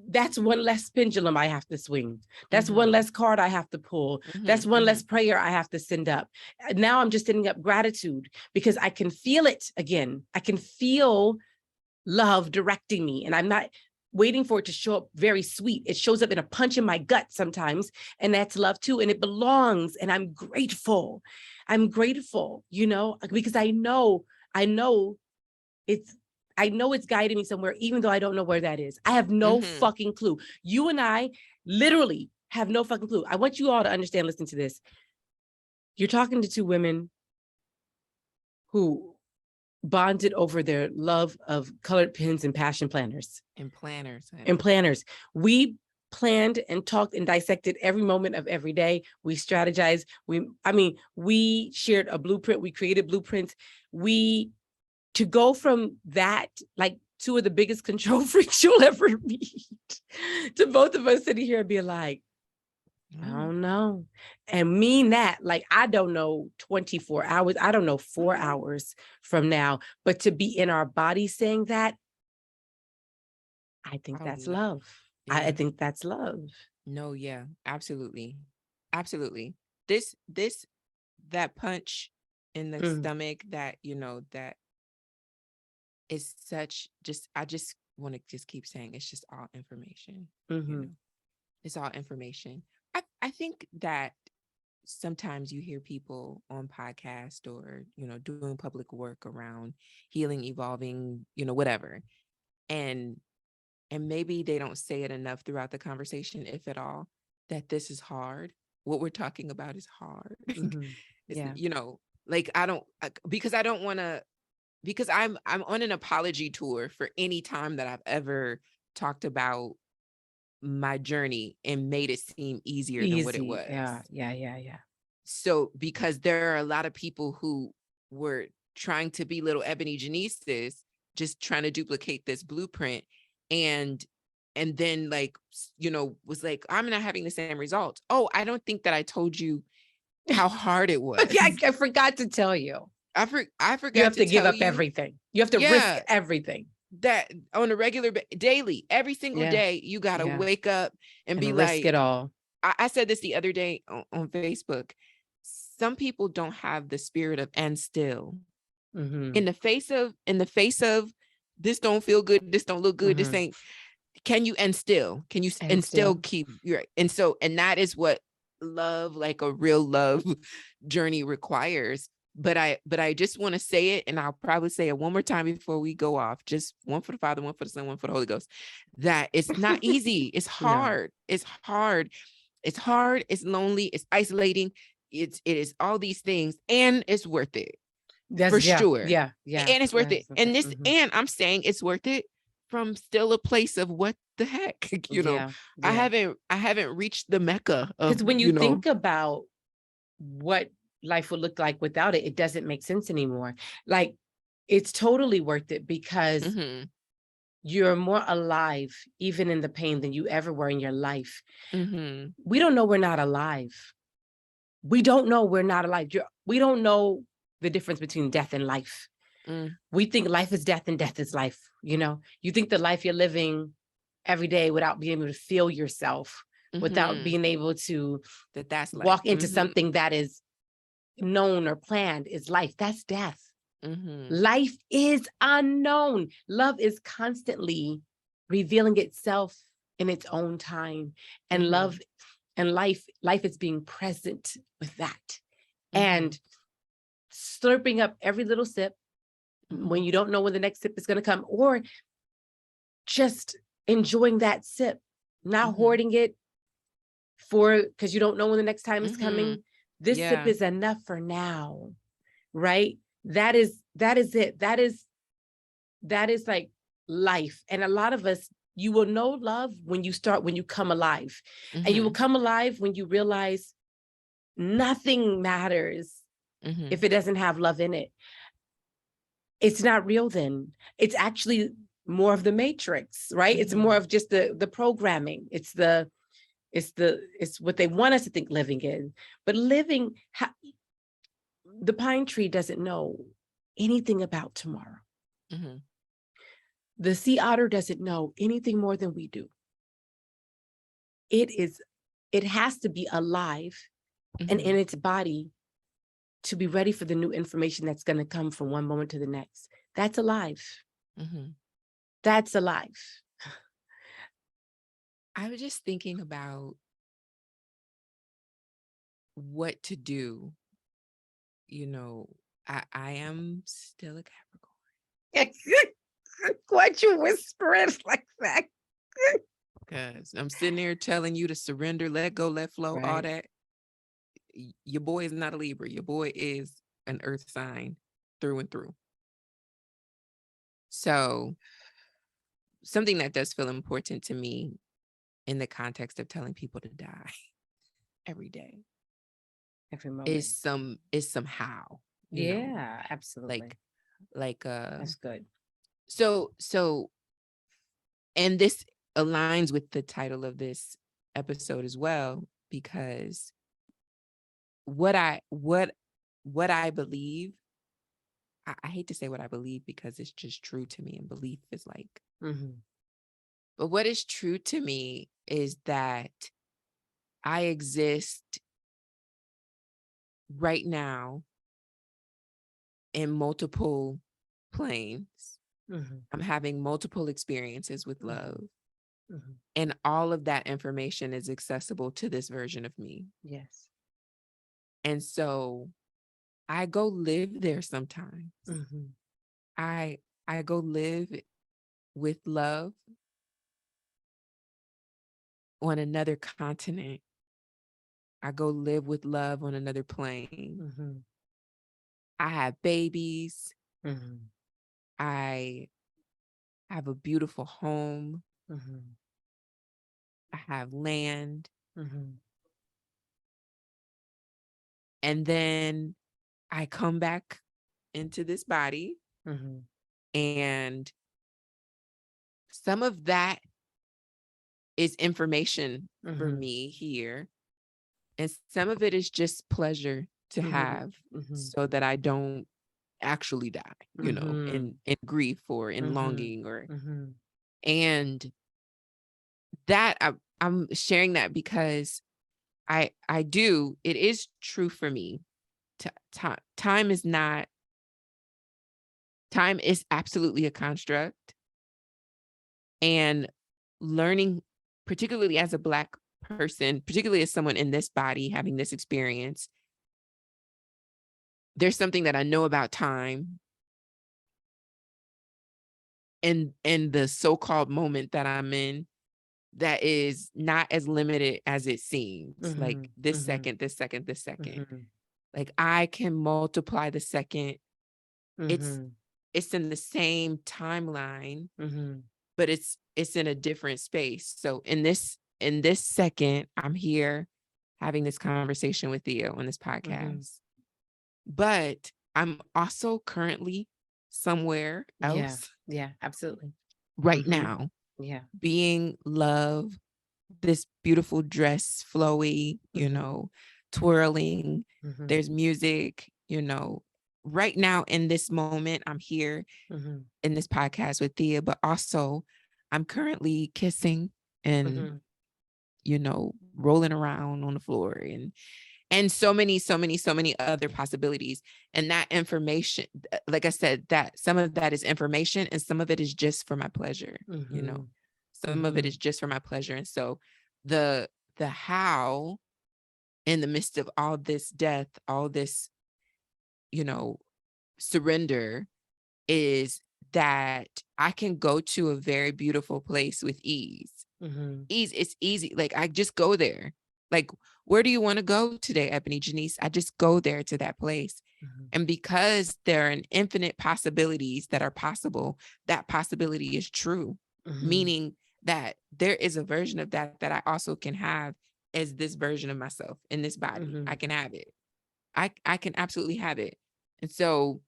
that's one less pendulum I have to swing. That's one less card I have to pull. That's one less prayer I have to send up. Now I'm just sending up gratitude, because I can feel it again. I can feel love directing me, and I'm not waiting for it to show up very sweet. It shows up in a punch in my gut sometimes, and that's love too. And it belongs, and I'm grateful. I'm grateful, because I know it's guiding me somewhere, even though I don't know where that is. I have no fucking clue. You and I literally have no fucking clue. I want you all to understand, listen to this. You're talking to two women who bonded over their love of colored pens and passion planners. And planners. And planners. We planned and talked and dissected every moment of every day. We strategized. We shared a blueprint. We created blueprints. To go from that, like two of the biggest control freaks you'll ever meet, to both of us sitting here and be like, I don't know. And mean that, like, I don't know 24 hours. I don't know 4 hours from now, but to be in our body saying that, I think that's love. Yeah. I think that's love. No, yeah, absolutely. Absolutely. That punch in the stomach, that, that is such, I just want to just keep saying, it's just all information. It's all information. I think that sometimes you hear people on podcast or, doing public work around healing, evolving, whatever. And maybe they don't say it enough throughout the conversation, if at all, that this is hard. What we're talking about is hard. Yeah. Like because I don't want to, because I'm on an apology tour for any time that I've ever talked about my journey and made it seem easier than what it was. Yeah. So because there are a lot of people who were trying to be little Ebony Janices, just trying to duplicate this blueprint, and then was like, I'm not having the same results. Oh, I don't think that I told you how hard it was. I forgot to tell you. I forgot. You have to give up everything. You have to risk everything. That on a regular daily, every single day, you got to wake up and be risk it all. I said this the other day on Facebook. Some people don't have the spirit of and still. In the face of this don't feel good, this don't look good, this ain't. Can you and still? Can you and still keep your? And that is what love, like a real love journey, requires. But I just want to say it, and I'll probably say it one more time before we go off. Just one for the Father, one for the Son, one for the Holy Ghost. That it's not easy. It's hard. No. It's hard. It's hard. It's lonely. It's isolating. It is all these things, and it's worth it. That's for sure. Yeah. And it's worth it. And this, and I'm saying it's worth it from still a place of what the heck, I haven't reached the Mecca of, because when you think about what life would look like without it, it doesn't make sense anymore. Like, it's totally worth it, because you're more alive even in the pain than you ever were in your life. We don't know we're not alive. We don't know we're not alive. We don't know the difference between death and life. We think life is death and death is life. You think the life you're living every day without being able to feel yourself, without being able to that's life. Walk into something that is known or planned is life. That's death. Life is unknown. Love is constantly revealing itself in its own time, and love and life is being present with that, and slurping up every little sip when you don't know when the next sip is going to come, or just enjoying that sip, not hoarding it because you don't know when the next time is coming. This sip is enough for now, right? That is it. That is like life. And a lot of us, you will know love when you come alive. And you will come alive when you realize nothing matters if it doesn't have love in it, it's not real then. It's actually more of the matrix, right? It's more of just the programming. It's what they want us to think living is. But living, the pine tree doesn't know anything about tomorrow. The sea otter doesn't know anything more than we do. It has to be alive and in its body to be ready for the new information that's going to come from one moment to the next. That's alive. That's alive. I was just thinking about what to do. You know, I am still a Capricorn. Why'd you whisper it like that? Because I'm sitting there telling you to surrender, let go, let flow, all that. Your boy is not a Libra. Your boy is an earth sign through and through. So something that does feel important to me in the context of telling people to die every day, every moment, is somehow. Yeah, absolutely. Like that's good. So and this aligns with the title of this episode as well, because what I believe, I hate to say what I believe because it's just true to me, and belief is like, but what is true to me is that I exist right now in multiple planes. I'm having multiple experiences with love. And all of that information is accessible to this version of me. Yes. And so I go live there sometimes. I go live with love on another continent. I go live with love on another plane. I have babies. I have a beautiful home. I have land. And then I come back into this body. And some of that is information for me here. And some of it is just pleasure to have so that I don't actually die, you know, in grief or in longing or, and that I'm sharing that because it is true for me. Time is absolutely a construct, and learning, particularly as a Black person, particularly as someone in this body having this experience, there's something that I know about time and the so-called moment that I'm in that is not as limited as it seems. Like this second. Like I can multiply the second. It's in the same timeline, but it's in a different space. So in this second, I'm here having this conversation with you on this podcast. But I'm also currently somewhere else. Yeah, absolutely. Right now. Yeah. Being love, this beautiful dress, flowy, you know, twirling. There's music, you know. Right now in this moment, I'm here in this podcast with Thea, but also I'm currently kissing and, you know, rolling around on the floor and so many other possibilities. And that information, like I said, that some of that is information and some of it is just for my pleasure, you know, some of it is just for my pleasure. And so the how in the midst of all this death, all this, you know, surrender is that I can go to a very beautiful place with ease. It's easy. Like I just go there. Like, where do you want to go today, Ebony Janice? I just go there to that place. And because there are infinite possibilities that are possible, that possibility is true, meaning that there is a version of that I also can have as this version of myself in this body. I can have it. I can absolutely have it. And so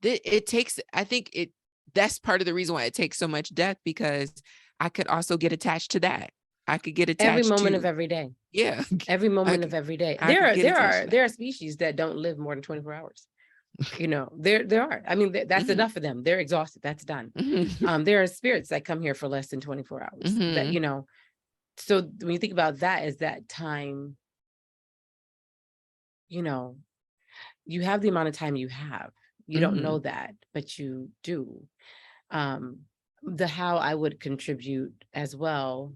it takes, I think that's part of the reason why it takes so much death, because I could also get attached to that. I could get Every attached moment of to, every day. yeah, Every I moment could, of every day. I could get attached to that. There are species that don't live more than 24 hours. You know, there are. I mean, that's enough for them. They're exhausted. That's done. There are spirits that come here for less than 24 hours. That, you know, so when you think about that, is that time, you know, you have the amount of time you have. You don't know that, but you do. The how I would contribute as well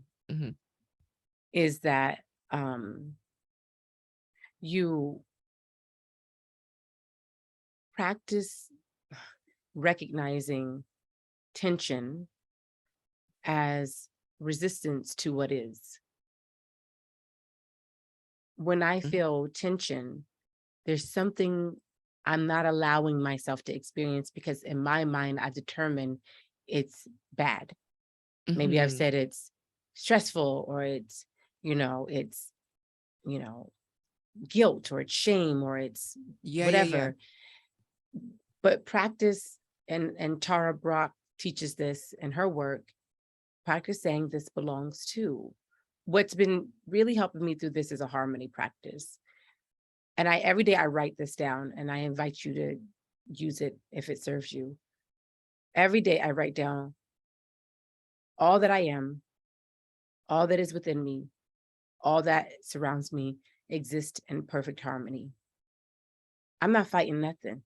is that you practice recognizing tension as resistance to what is. When I feel tension, there's something I'm not allowing myself to experience, because in my mind, I've determined it's bad. Maybe I've said it's stressful, or it's, it's, guilt, or it's shame, or it's whatever. But practice, and Tara Brach teaches this in her work, practice saying this belongs to. What's been really helping me through this is a harmony practice. And every day I write this down, and I invite you to use it if it serves you. Every day I write down all that I am, all that is within me, all that surrounds me exists in perfect harmony. I'm not fighting nothing.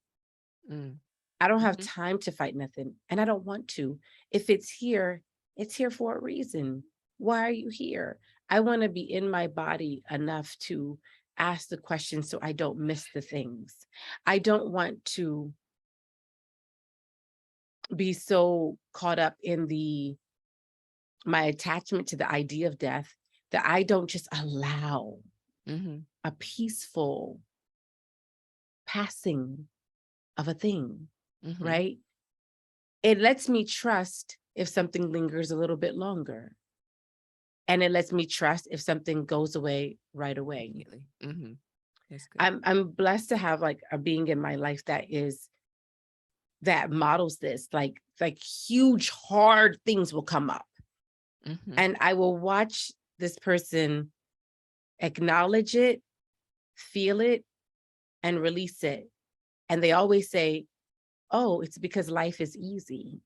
I don't have time to fight nothing, and I don't want to. If it's here for a reason. Why are you here? I want to be in my body enough to ask the questions so I don't miss the things. I don't want to be so caught up in my attachment to the idea of death that I don't just allow a peaceful passing of a thing, right? It lets me trust if something lingers a little bit longer. And it lets me trust if something goes away right away. That's good. I'm blessed to have like a being in my life that models this. Like huge, hard things will come up. And I will watch this person acknowledge it, feel it, and release it. And they always say, oh, it's because life is easy.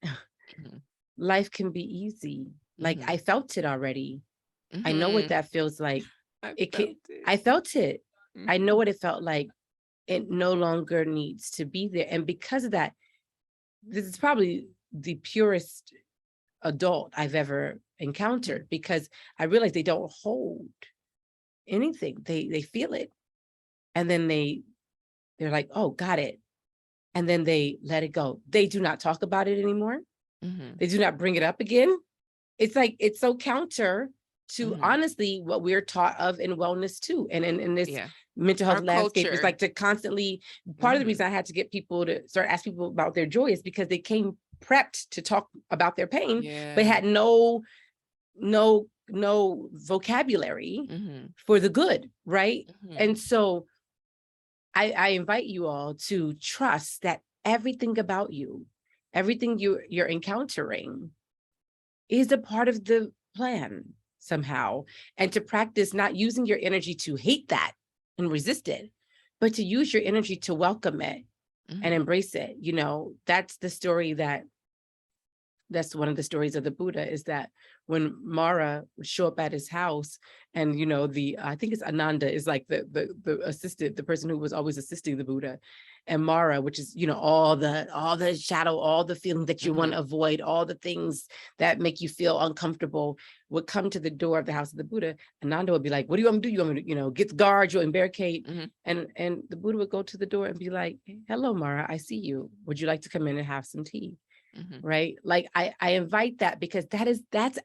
Life can be easy. Like I felt it already. I know what that feels like. I felt it. I know what it felt like. It no longer needs to be there. And because of that, this is probably the purest adult I've ever encountered, because I realize they don't hold anything. They feel it. And then they're like, oh, got it. And then they let it go. They do not talk about it anymore. They do not bring it up again. It's like, it's so counter to honestly what we're taught of in wellness too. And in this mental health landscape, it's like to constantly, part of the reason I had to get people to start asking people about their joy is because they came prepped to talk about their pain, but had no vocabulary for the good, right? And so I invite you all to trust that everything about you, everything you're encountering is a part of the plan somehow, and to practice not using your energy to hate that and resist it, but to use your energy to welcome it and embrace it. That's the story that's one of the stories of the Buddha, is that when Mara would show up at his house, and I think it's Ananda is like the assistant, the person who was always assisting the Buddha, and Mara, which is all the shadow, all the feeling that you want to avoid, all the things that make you feel uncomfortable, would come to the door of the house of the Buddha. Ananda would be like, "What do you want me to do? You want me to get the guards, you want me to barricade?" And the Buddha would go to the door and be like, "Hello, Mara, I see you. Would you like to come in and have some tea?" Right? Like I invite that, because that's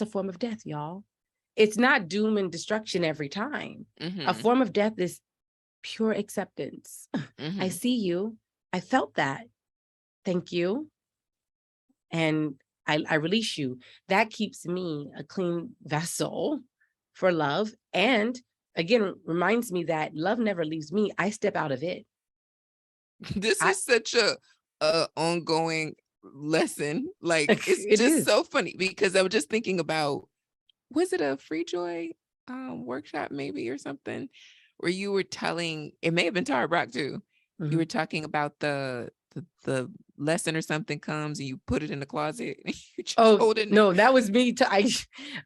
a form of death, y'all. It's not doom and destruction every time. A form of death is pure acceptance. I see you. I felt that. Thank you. And I release you. That keeps me a clean vessel for love, and again, reminds me that love never leaves me. I step out of it. This is such a ongoing lesson. Like, it's It just is. so funny because I was just thinking about, was it a Free Joy workshop maybe or something, where you were telling, it may have been Tara Brock too. You were talking about the lesson or something comes and you put it in the closet. And you just hold it no, that was me.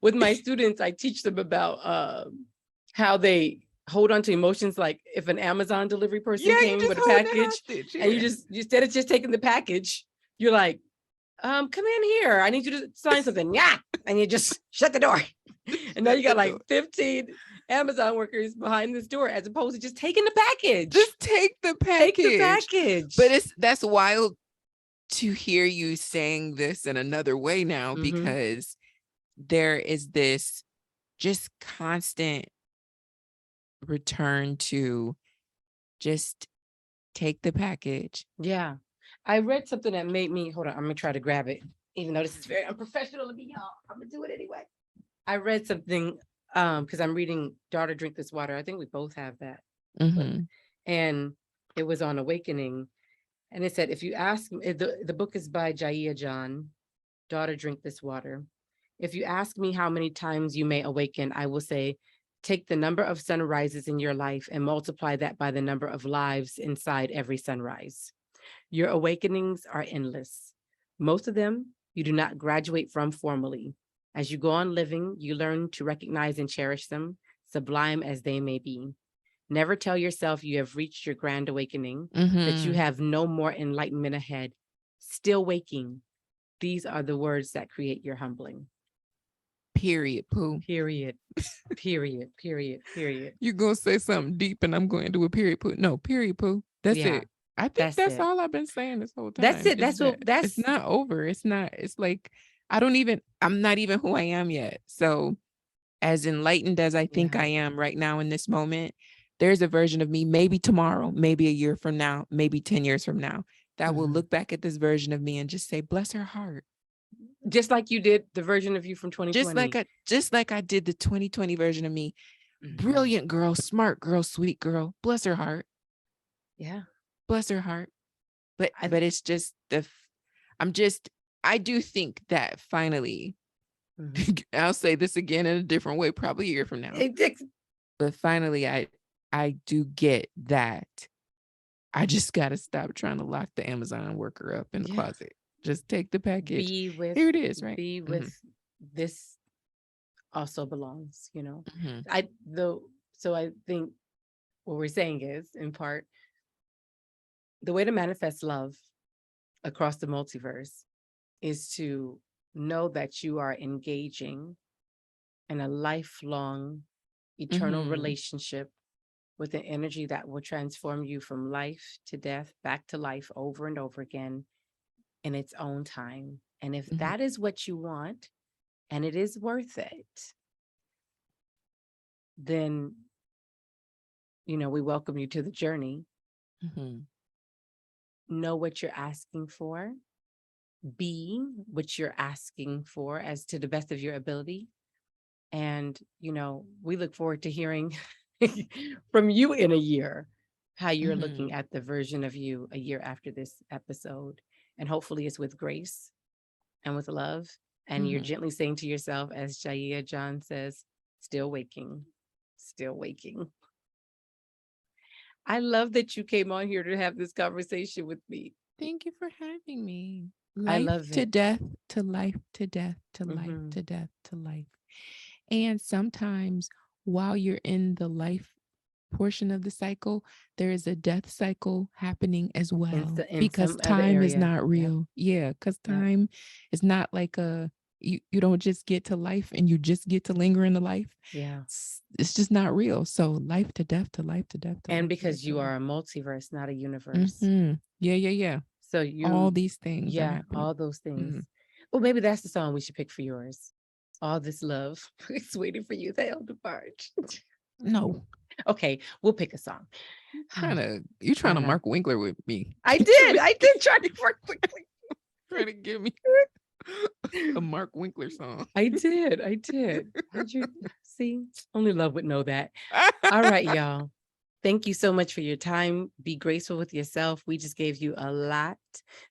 With my students, I teach them about how they hold on to emotions. Like if an Amazon delivery person came with a package, and you instead of just taking the package, you're like, come in here. I need you to sign something. Yeah. And you just shut the door. And now you got like 15 Amazon workers behind this door, as opposed to just taking the package. Just take the package. Take the package. But that's wild to hear you saying this in another way now, because there is this just constant return to just take the package. Yeah. I read something that made me, hold on, I'm gonna try to grab it. Even though this is very unprofessional of me, y'all, I'm gonna do it anyway. I read something, because I'm reading Daughter Drink This Water. I think we both have that. And it was on awakening. And it said, if you ask, the book is by Jaiya John, Daughter Drink This Water. If you ask me how many times you may awaken, I will say, take the number of sunrises in your life and multiply that by the number of lives inside every sunrise. Your awakenings are endless. Most of them you do not graduate from formally. As you go on living, you learn to recognize and cherish them, sublime as they may be. Never tell yourself you have reached your grand awakening, that you have no more enlightenment ahead. Still waking. These are the words that create your humbling. Period, Pooh. Period. Period. Period. Period. You're going to say something deep and I'm going to do a period, Pooh. No, period, Pooh. That's it. I think that's all I've been saying this whole time. That's it. It's not over. It's like, I'm not even who I am yet. So as enlightened as I think I am right now in this moment, there's a version of me, maybe tomorrow, maybe a year from now, maybe 10 years from now, that will look back at this version of me and just say, bless her heart. Just like you did the version of you from 2020. Just like I did the 2020 version of me. Brilliant girl, smart girl, sweet girl. Bless her heart. Yeah. Bless her heart. But it's just I do think that finally, I'll say this again in a different way, probably a year from now. But finally, I do get that. I just got to stop trying to lock the Amazon worker up in the closet. Just take the package. Here it is, right? Be with this also belongs, you know. So I think what we're saying is, in part, the way to manifest love across the multiverse is to know that you are engaging in a lifelong, eternal relationship with an energy that will transform you from life to death, back to life over and over again in its own time. And if that is what you want, and it is worth it, then, we welcome you to the journey. Know what you're asking for. Be what you're asking for as to the best of your ability. And, we look forward to hearing from you in a year, how you're looking at the version of you a year after this episode. And hopefully it's with grace and with love. And you're gently saying to yourself, as Jaiya John says, still waking, still waking. I love that you came on here to have this conversation with me. Thank you for having me. I love to death, to life, to death, to life, to death, to life. And sometimes while you're in the life portion of the cycle, there is a death cycle happening as well, because time is not real. Because time is not like you don't just get to life and you just get to linger in the life. It's just not real. So life to death, to life, to death, to and life, because you are a multiverse, not a universe. Yeah. So all these things all those things. Well, maybe that's the song we should pick for yours. All this love is waiting for you, the Elder Barge. No. Okay, we'll pick a song. You're trying to Mark Winkler with me. I did try to Mark Winkler. Trying to give me a Mark Winkler song. I did. How'd you See, only love would know that. All right, y'all. Thank you so much for your time. Be graceful with yourself. We just gave you a lot.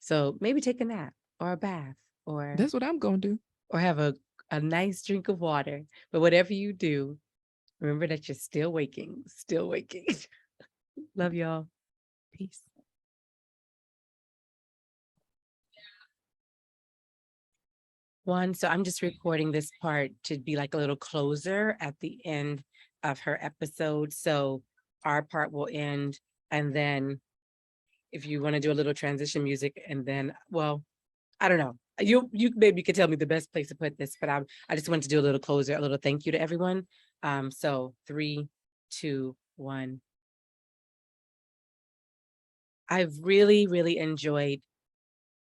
So maybe take a nap or a bath or That's what I'm going to do. Or have a nice drink of water. But whatever you do, remember that you're still waking, still waking. Love y'all. Peace. One, so I'm just recording this part to be like a little closer at the end of her episode. So our part will end, and then if you want to do a little transition music, and then, well, I don't know. You maybe could tell me the best place to put this, but I just wanted to do a little closer, a little thank you to everyone. So 3, 2, 1. I've really, really enjoyed.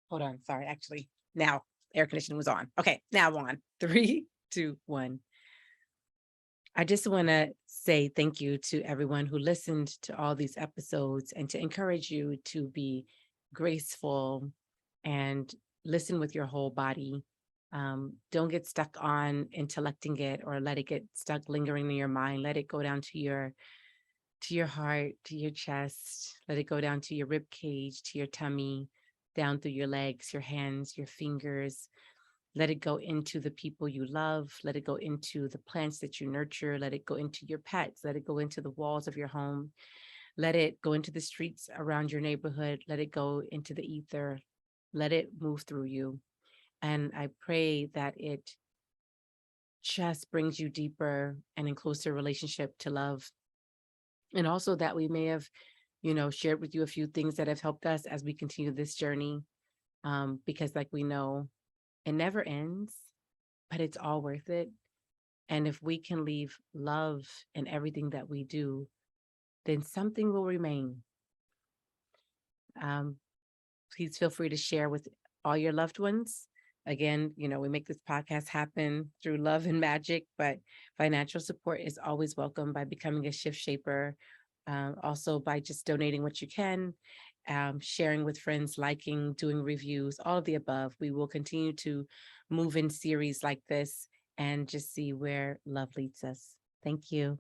Hold on, sorry. Actually, now air conditioning was on. Okay, now on. 3, 2, 1. I just want to say thank you to everyone who listened to all these episodes, and to encourage you to be graceful and listen with your whole body. Don't get stuck on intellecting it, or let it get stuck lingering in your mind. Let it go down to your heart, to your chest. Let it go down to your rib cage, to your tummy, down through your legs, your hands, your fingers. Let it go into the people you love. Let it go into the plants that you nurture. Let it go into your pets. Let it go into the walls of your home. Let it go into the streets around your neighborhood. Let it go into the ether. Let it move through you. And I pray that it just brings you deeper and in closer relationship to love. And also that we may have, shared with you a few things that have helped us as we continue this journey. Because like we know, it never ends, but it's all worth it. And if we can leave love in everything that we do, then something will remain. Please feel free to share with all your loved ones. Again, we make this podcast happen through love and magic, but financial support is always welcome by becoming a shift shaper. Also by just donating what you can, sharing with friends, liking, doing reviews, all of the above. We will continue to move in series like this and just see where love leads us. Thank you.